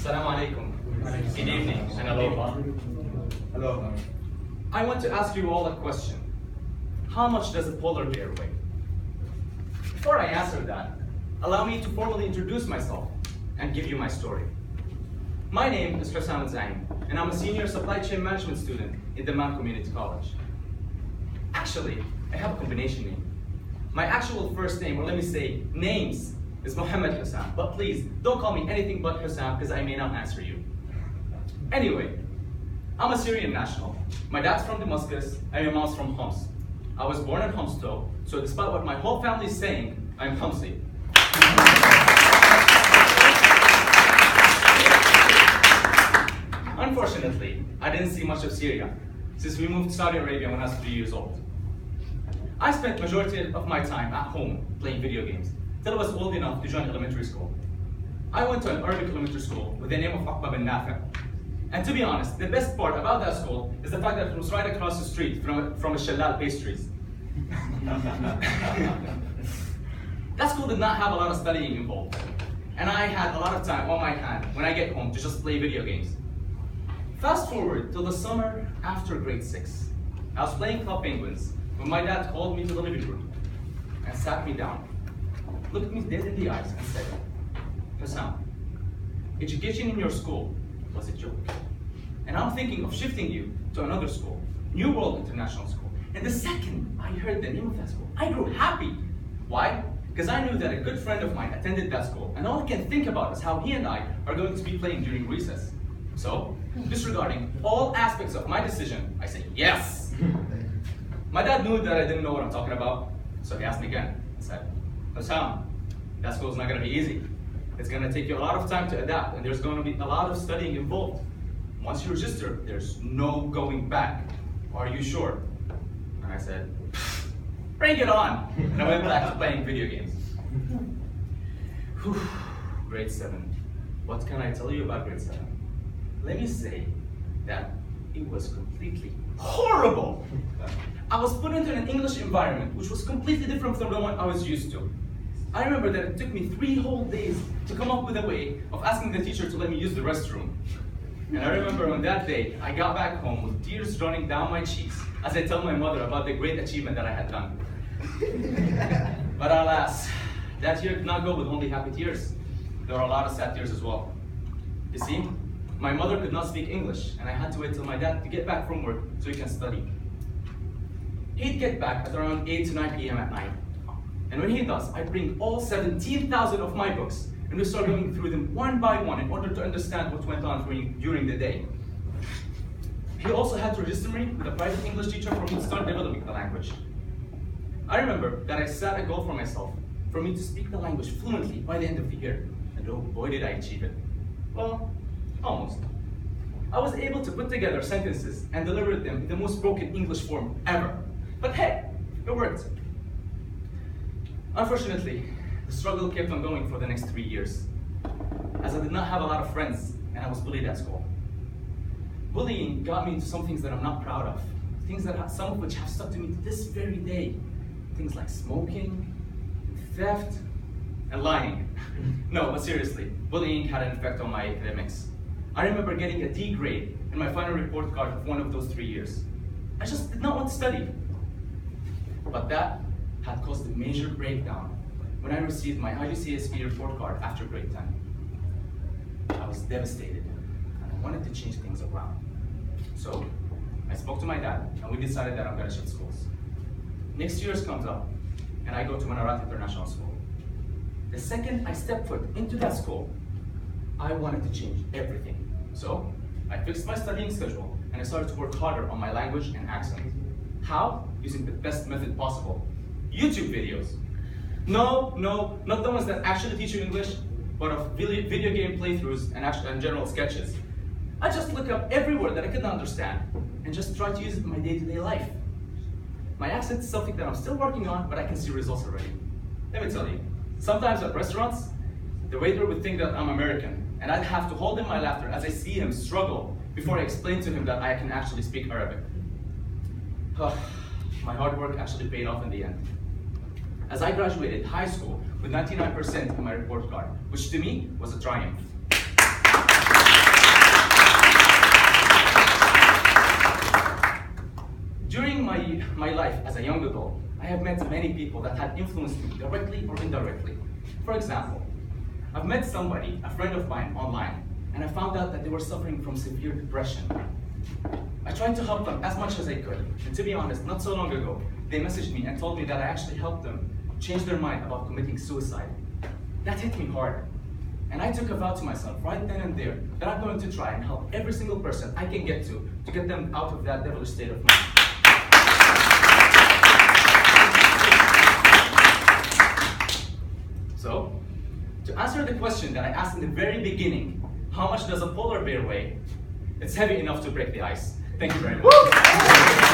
Assalamu alaikum. Good evening and aloha. Aloha. I want to ask you all a question. How much does a polar bear weigh? Before I answer that, allow me to formally introduce myself and give you my story. My name is Hussam Zaaim, and I'm a senior supply chain management student in the Dammam Community College. Actually, I have a combination name. My actual first name, or let me say names, is Muhammad Hussam, but please don't call me anything but Hussam because I may not answer you. Anyway, I'm a Syrian national. My dad's from Damascus and my mom's from Homs. I was born in Homs though, so despite what my whole family is saying, I'm Homsi. Unfortunately, I didn't see much of Syria since we moved to Saudi Arabia when I was 3 years old. I spent majority of my time at home playing video games till I was old enough to join elementary school. I went to an Arabic elementary school with the name of Uqba bin Nafi'. And to be honest, the best part about that school is the fact that it was right across the street from a Shalal pastries. That school did not have a lot of studying involved, and I had a lot of time on my hand when I get home to just play video games. Fast forward to the summer after grade 6. I was playing Club Penguins when my dad called me to the living room and sat me down, looked me dead in the eyes and said, Hussam, education in your school was a joke. And I'm thinking of shifting you to another school, New World International School. And the second I heard the name of that school, I grew happy. Why? Because I knew that a good friend of mine attended that school, and all I can think about is how he and I are going to be playing during recess. So, disregarding all aspects of my decision, I said yes. My dad knew that I didn't know what I'm talking about, so he asked me again. He said, Hussam, that school's not going to be easy. It's going to take you a lot of time to adapt, and there's going to be a lot of studying involved. Once you register, there's no going back. Are you sure? And I said, bring it on! And I went back to playing video games. Whew, grade 7. What can I tell you about grade 7? Let me say that it was completely horrible. I was put into an English environment which was completely different from the one I was used to. I remember that it took me 3 whole days to come up with a way of asking the teacher to let me use the restroom. And I remember on that day, I got back home with tears running down my cheeks as I tell my mother about the great achievement that I had done. But alas, that year did not go with only happy tears. There were a lot of sad tears as well. You see, my mother could not speak English, and I had to wait till my dad to get back from work so he can study. He'd get back at around 8 to 9 p.m. at night. And when he does, I bring all 17,000 of my books, and we start going through them one by one in order to understand what went on during the day. He also had to register me with a private English teacher for me to start developing the language. I remember that I set a goal for myself for me to speak the language fluently by the end of the year, and oh boy did I achieve it. Well, almost. I was able to put together sentences and deliver them in the most broken English form ever. But hey, it worked. Unfortunately, the struggle kept on going for the next 3 years, as I did not have a lot of friends and I was bullied at school. Bullying got me into some things that I'm not proud of, things that some of which have stuck to me to this very day. Things like smoking, theft, and lying. No, but seriously, bullying had an effect on my academics. I remember getting a D grade in my final report card of one of those 3 years. I just did not want to study. But that had caused a major breakdown when I received my IGCSE report card after grade 10. I was devastated, and I wanted to change things around. So I spoke to my dad, and we decided that I'm going to shift schools. Next year's comes up, and I go to Manarat International School. The second I stepped foot into that school, I wanted to change everything. So I fixed my studying schedule, and I started to work harder on my language and accent. How? Using the best method possible. YouTube videos. No, not the ones that actually teach you English, but of video game playthroughs and general sketches. I just look up every word that I couldn't understand and just try to use it in my day-to-day life. My accent is something that I'm still working on, but I can see results already. Let me tell you, sometimes at restaurants, the waiter would think that I'm American, and I'd have to hold in my laughter as I see him struggle before I explain to him that I can actually speak Arabic. My hard work actually paid off in the end, as I graduated high school with 99% in my report card, which to me was a triumph. I have met many people that had influenced me directly or indirectly. For example, I've met somebody, a friend of mine, online, and I found out that they were suffering from severe depression. I tried to help them as much as I could, and to be honest, not so long ago, they messaged me and told me that I actually helped them change their mind about committing suicide. That hit me hard. And I took a vow to myself right then and there that I'm going to try and help every single person I can get to get them out of that devilish state of mind. So, to answer the question that I asked in the very beginning, how much does a polar bear weigh? It's heavy enough to break the ice. Thank you very much.